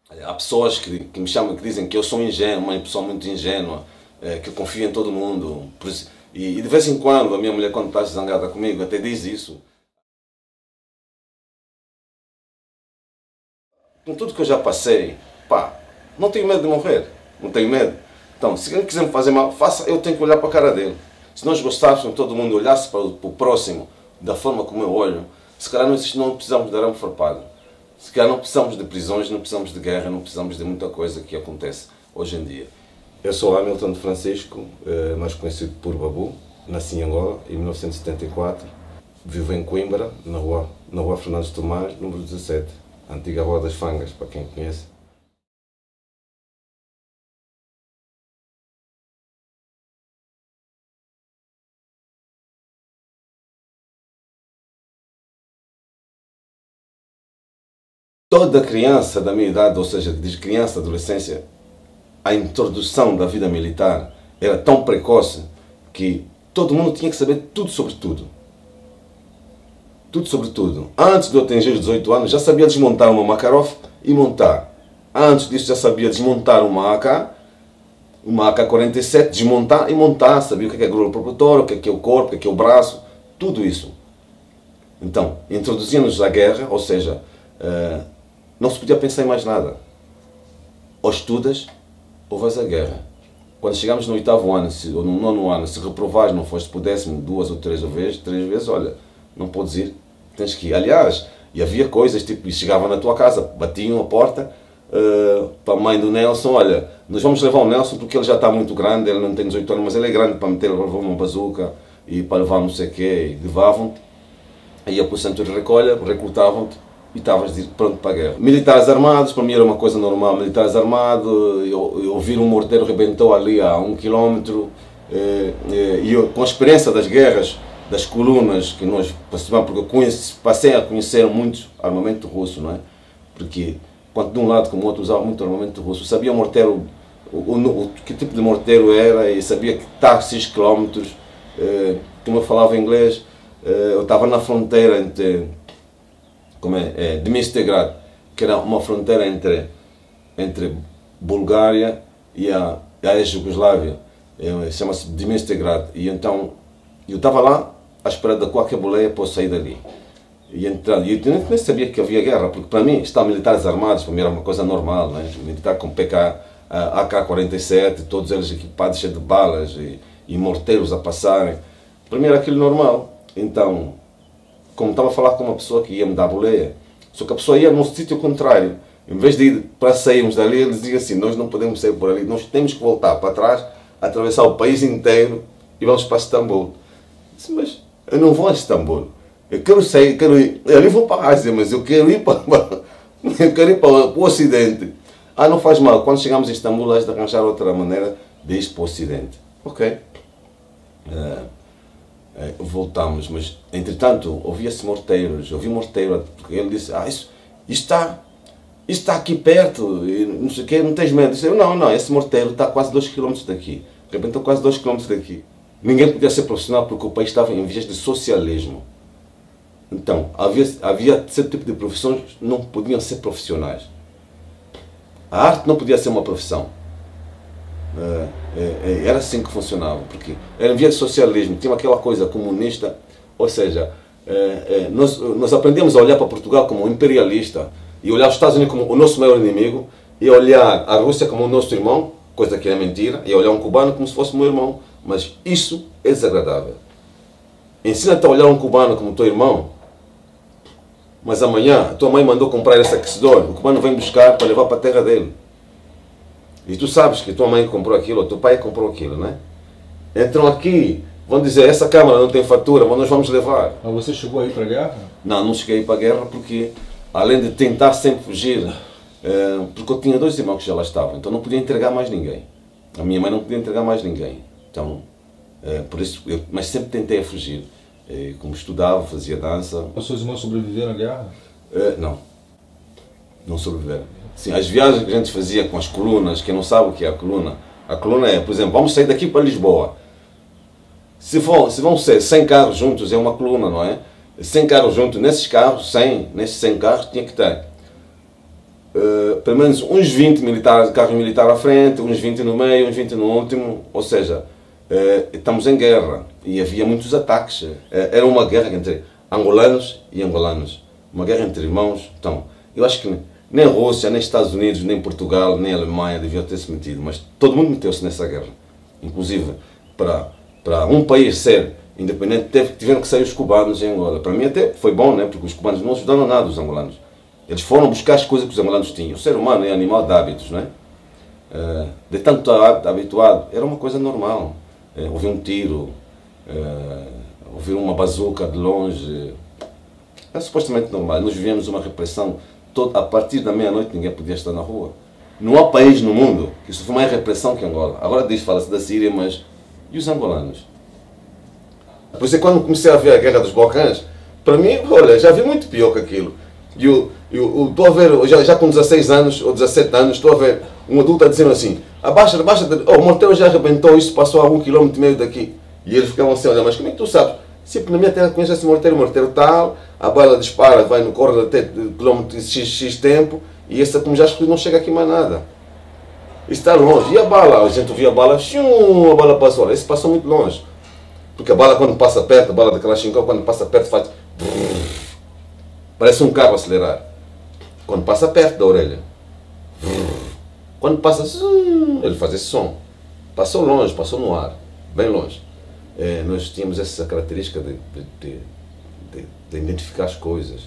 Há pessoas que me chamam, que dizem que eu sou ingênuo, uma pessoa muito ingênua, que confia em todo mundo. E de vez em quando, a minha mulher, quando está zangada comigo, até diz isso. Com tudo que eu já passei, pá, não tenho medo de morrer, não tenho medo. Então, se alguém quiser me fazer mal, faça, eu tenho que olhar para a cara dele. Se nós gostássemos, todo mundo olhasse para o próximo da forma como eu olho, se calhar não precisamos de arame farpado. Se calhar não precisamos de prisões, não precisamos de guerra, não precisamos de muita coisa que acontece hoje em dia. Eu sou Hamilton de Francisco, mais conhecido por Babu. Nasci em Angola em 1974. Vivo em Coimbra, na rua Fernandes Tomás, número 17. A antiga Rua das Fangas, para quem conhece. Toda criança da minha idade, ou seja, desde criança, adolescência, a introdução da vida militar era tão precoce que todo mundo tinha que saber tudo sobre tudo. Tudo sobre tudo. Antes de eu atingir os 18 anos, já sabia desmontar uma Makarov e montar. Antes disso, já sabia desmontar uma AK-47, desmontar e montar. Sabia o que é grua propulsora, o que é o corpo, o que é o braço, tudo isso. Então, introduzimos a guerra, ou seja, não se podia pensar em mais nada. Ou estudas, ou vais à guerra. Quando chegamos no 8º ano, ou no 9º ano, se reprovares, não foste por 10º, 2 ou 3 vezes, olha, não podes ir, tens que ir. Aliás, e havia coisas, tipo, chegavam na tua casa, batiam a porta, para a mãe do Nelson, olha, nós vamos levar o Nelson porque ele já está muito grande, ele não tem 18 anos, mas ele é grande para meter, levar uma bazuca e para levar não sei o quê, e levavam-te, ia para o centro de recolha, recrutavam-te e estavas pronto para a guerra. Militares armados, para mim era uma coisa normal, militares armados, eu ouvir um morteiro rebentou ali a 1 km, e eu, com a experiência das guerras, das colunas que nós passamos, porque eu passei a conhecer muito armamento russo, não é? Porque, quanto de um lado como o outro usava muito armamento russo, sabia o morteiro, que tipo de morteiro era, e sabia que está a 6 km, como eu falava inglês, eu estava na fronteira entre Dmistrograd, que era uma fronteira entre Bulgária e a ex-Jugoslávia, chama-se Dmistrograd, e então eu estava lá à espera de qualquer boleia para eu sair dali. E eu nem sabia que havia guerra, porque para mim estar militares armados para mim era uma coisa normal, né? Militar com PK, AK-47, todos eles equipados cheios de balas e morteiros a passarem, para mim era aquilo normal. Então, como estava a falar com uma pessoa que ia me dar boleia, só que a pessoa ia num sítio contrário. Em vez de ir para sairmos dali, ele dizia assim, nós não podemos sair por ali, nós temos que voltar para trás, atravessar o país inteiro e vamos para Istambul. Eu disse, mas eu não vou a Istambul, eu quero sair, quero ir, eu vou para a Ásia, mas eu quero ir para o Ocidente. Ah, não faz mal, quando chegamos a Istambul, has de arranjar outra maneira de ir para o Ocidente. Ok. Voltamos, mas entretanto ouvia-se morteiros, ouvi morteiro, porque ele disse, isso está aqui perto, e não sei o quê, não tens medo? Eu disse, não, esse morteiro está a quase 2 km daqui, de repente quase 2 km daqui. Ninguém podia ser profissional porque o país estava em vias de socialismo. Então, havia certo tipo de profissões que não podiam ser profissionais. A arte não podia ser uma profissão. Era assim que funcionava, porque era em via de socialismo, tinha aquela coisa comunista, ou seja, nós aprendemos a olhar para Portugal como um imperialista, e olhar os Estados Unidos como o nosso maior inimigo, e olhar a Rússia como o nosso irmão, coisa que é mentira, e olhar um cubano como se fosse meu irmão, mas isso é desagradável. Ensina-te a olhar um cubano como teu irmão, mas amanhã a tua mãe mandou comprar esse aquecedor, o cubano vem buscar para levar para a terra dele. E tu sabes que tua mãe comprou aquilo, ou teu pai comprou aquilo, né? Então aqui, vão dizer, essa câmara não tem fatura, mas nós vamos levar. Mas você chegou aí para a guerra? Não cheguei para a guerra porque, além de tentar sempre fugir, porque eu tinha 2 irmãos que já lá estavam, então não podia entregar mais ninguém. A minha mãe não podia entregar mais ninguém. Então, por isso, mas sempre tentei fugir. Como estudava, fazia dança. Os seus irmãos sobreviveram à guerra? Não sobreviveram. Sim, as viagens que a gente fazia com as colunas, quem não sabe o que é a coluna é, por exemplo, vamos sair daqui para Lisboa. Se vão ser 100 carros juntos, é uma coluna, não é? 100 carros juntos, nesses 100 carros tinha que ter pelo menos uns 20 militares, carros militares à frente, uns 20 no meio, uns 20 no último, ou seja, estamos em guerra e havia muitos ataques. Era uma guerra entre angolanos e angolanos, uma guerra entre irmãos. Então, eu acho que nem a Rússia, nem Estados Unidos, nem Portugal, nem a Alemanha deviam ter se metido, mas todo mundo meteu-se nessa guerra. Inclusive, para um país ser independente, tiveram que sair os cubanos em Angola. Para mim até foi bom, né? Porque os cubanos não ajudaram nada os angolanos. Eles foram buscar as coisas que os angolanos tinham. O ser humano é animal de hábitos, né? De tanto habituado, era uma coisa normal. Ouvir um tiro, ouvir uma bazuca de longe, era supostamente normal. Nós vivíamos uma repressão. A partir da meia-noite ninguém podia estar na rua. Não há país no mundo que sofreu mais repressão que Angola. Agora fala-se da Síria, mas e os angolanos? Por isso é que quando comecei a ver a Guerra dos Balcãs, para mim, olha, já vi muito pior que aquilo. Estou a ver, já com 16 anos ou 17 anos, estou a ver um adulto a dizer assim, abaixa, o morteiro já arrebentou, isso passou a 1,5 km daqui. E eles ficavam assim, olha, mas como é que tu sabes? Sempre na minha terra conheço esse morteiro, o morteiro tal, a bala dispara, vai no corre até quilómetro x tempo, e essa como já escolhi não chega aqui mais nada. Isso está longe. E a bala? A gente ouvia a bala, a bala passou. Olha, esse passou muito longe. Porque a bala quando passa perto, a bala da Kalashnikov, quando passa perto faz... Parece um carro a acelerar. Quando passa perto da orelha. Quando passa... Ele faz esse som. Passou longe, passou no ar. Bem longe. Nós tínhamos essa característica de identificar as coisas.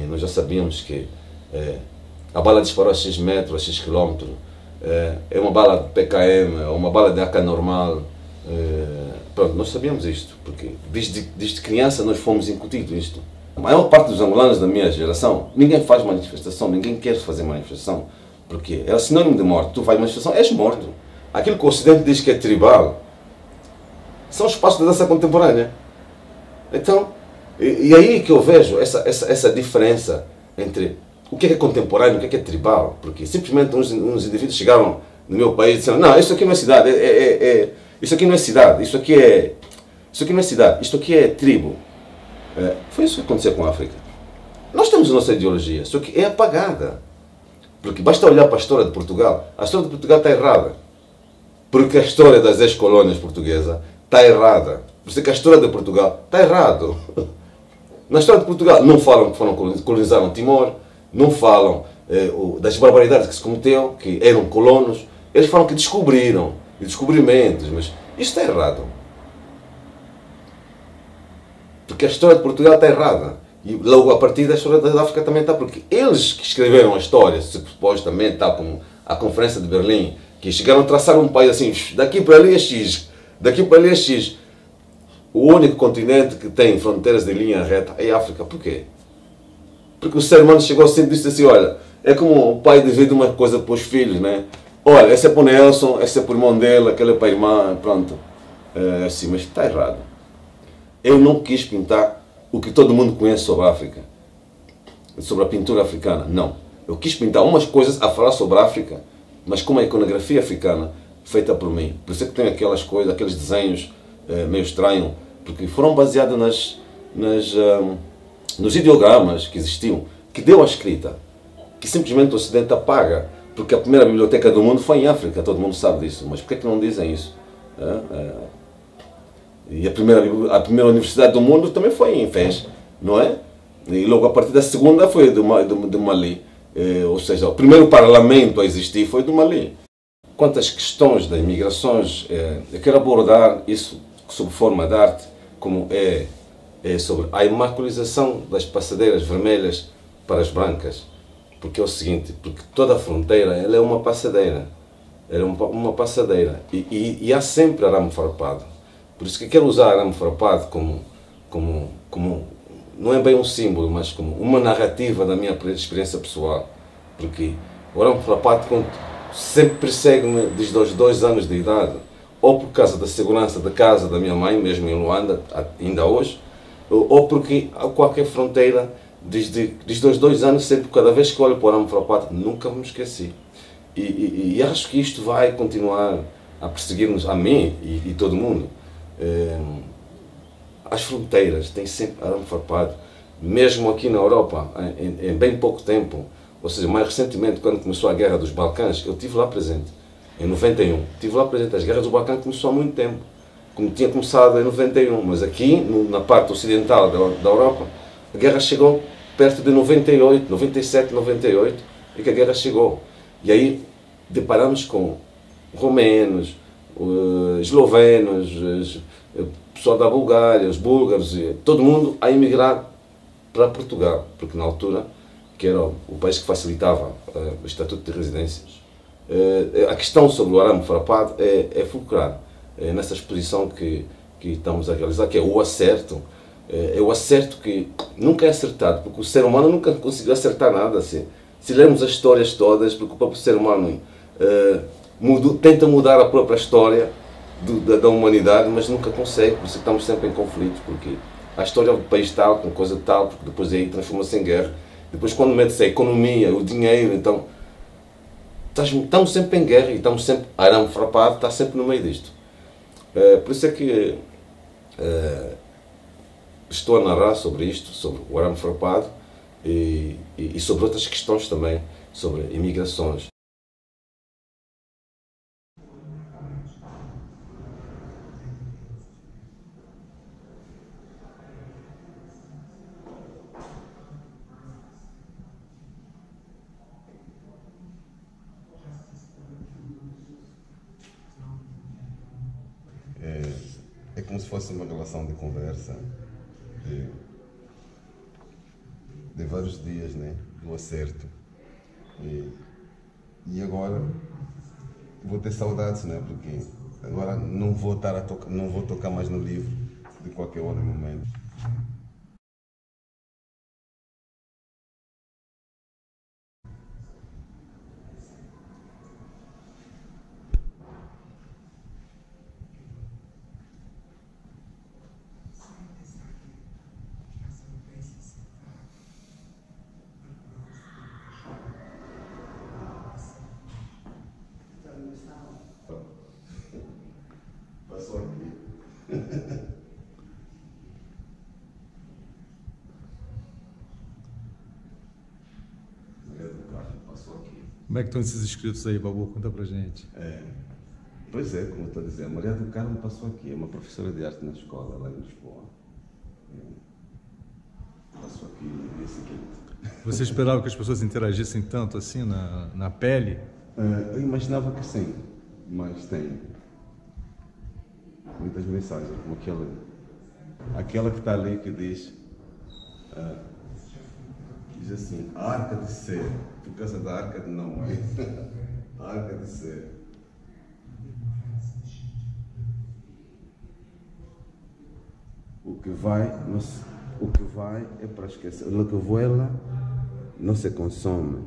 Nós já sabíamos que a bala disparou a X metros, a X quilómetros. É uma bala de PKM, ou uma bala de AK normal. Pronto, nós sabíamos isto, porque desde criança nós fomos incutidos isto. A maior parte dos angolanos da minha geração, ninguém faz manifestação, ninguém quer fazer manifestação, porque é sinônimo de morte. Tu fazes manifestação, és morto. Aquilo que o Ocidente diz que é tribal, são os passos da dança contemporânea. Então, e aí que eu vejo essa diferença entre o que é contemporâneo e o que é tribal, porque simplesmente uns indivíduos chegaram no meu país e disseram, não, isso aqui não é cidade, isso aqui não é cidade, isso aqui não é cidade, isto aqui é tribo. Foi isso que aconteceu com a África. Nós temos a nossa ideologia, só que é apagada. Porque basta olhar para a história de Portugal. A história de Portugal está errada. Porque a história das ex-colônias portuguesas está errada. Por isso é que a história de Portugal está errado. Na história de Portugal não falam que colonizaram Timor, não falam das barbaridades que se cometeu, que eram colonos. Eles falam que descobriram, e descobrimentos, mas isto está errado. Porque a história de Portugal está errada. E logo a partir da história da África também está, porque eles que escreveram a história, supostamente, tal como a Conferência de Berlim, que chegaram a traçar um país assim, daqui para ali é X, daqui para ali é X. O único continente que tem fronteiras de linha reta é a África. Por quê? Porque o ser humano chegou assim e disse assim, olha, é como o pai divide uma coisa para os filhos, né? Olha, esse é para o Nelson, esse é para o irmão dele, aquele é para a irmã, pronto. Assim, mas está errado. Eu não quis pintar o que todo mundo conhece sobre a África, sobre a pintura africana, não. Eu quis pintar umas coisas a falar sobre a África, mas com uma iconografia africana feita por mim. Por isso é que tem aquelas coisas, aqueles desenhos meio estranhos, porque foram baseados nos ideogramas que existiam, que deu a escrita, que simplesmente o Ocidente apaga, porque a primeira biblioteca do mundo foi em África, todo mundo sabe disso, mas por que é que não dizem isso? E a primeira universidade do mundo também foi em Fez, não é? E logo a partir da segunda foi do Mali. Ou seja, o primeiro parlamento a existir foi do Mali. Quanto às questões das migrações, eu quero abordar isso sob forma de arte, como é sobre a imaculização das passadeiras vermelhas para as brancas. Porque é o seguinte, porque toda a fronteira ela é uma passadeira. É uma passadeira. E há sempre arame farpado. Por isso que eu quero usar arame farpado como não é bem um símbolo, mas como uma narrativa da minha experiência pessoal. Porque o arame farpado sempre persegue-me desde os 2 anos de idade, ou por causa da segurança da casa da minha mãe, mesmo em Luanda, ainda hoje, ou porque a qualquer fronteira, desde os 2 anos, sempre, cada vez que olho para o arame farpado, nunca me esqueci. E acho que isto vai continuar a perseguir-nos, a mim e todo mundo. As fronteiras têm sempre arame farpado. Mesmo aqui na Europa, em bem pouco tempo, ou seja, mais recentemente, quando começou a Guerra dos Balcãs, eu estive lá presente, em 91. Estive lá presente. As guerras dos Balcãs começou há muito tempo, como tinha começado em 91, mas aqui, na parte ocidental da Europa, a guerra chegou perto de 98, 97, 98, e que a guerra chegou. E aí deparamos com romenos, eslovenos, pessoal da Bulgária, os búlgaros, todo mundo a emigrar para Portugal, porque na altura, que era o país que facilitava o estatuto de residências. A questão sobre o arame farpado é fulcral nessa exposição que estamos a realizar, que é o acerto. É o acerto que nunca é acertado, porque o ser humano nunca conseguiu acertar nada. Assim. Se lermos as histórias todas, porque o próprio ser humano tenta mudar a própria história da humanidade, mas nunca consegue, por isso estamos sempre em conflitos, porque a história do país tal, com coisa tal, porque depois aí transforma-se em guerra. Depois quando mete-se a economia, o dinheiro, então estamos sempre em guerra e estamos sempre, arame farpado está sempre no meio disto. Por isso é que estou a narrar sobre isto, sobre o arame farpado e sobre outras questões também, sobre imigrações. É como se fosse uma relação de conversa de vários dias, né? Do acerto. E agora vou ter saudades, né? Porque agora não vou tocar mais no livro de qualquer outro momento. Passou aqui. Passou aqui. Como é que estão esses inscritos aí, Babu? Conta pra gente. Pois é, como eu estou a dizer, a Maria do Carmo passou aqui, é uma professora de arte na escola, lá em Lisboa. Passou aqui no dia seguinte. Você esperava que as pessoas interagissem tanto assim na pele? Eu imaginava que sim, mas tem muitas mensagens, como aquela que está ali que diz assim, a arca de ser, por causa da arca de Noé, a arca de ser. O que vai é para esquecer. Lo que vuela não se consome.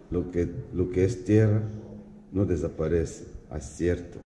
Lo que es tierra não desaparece. Acierto.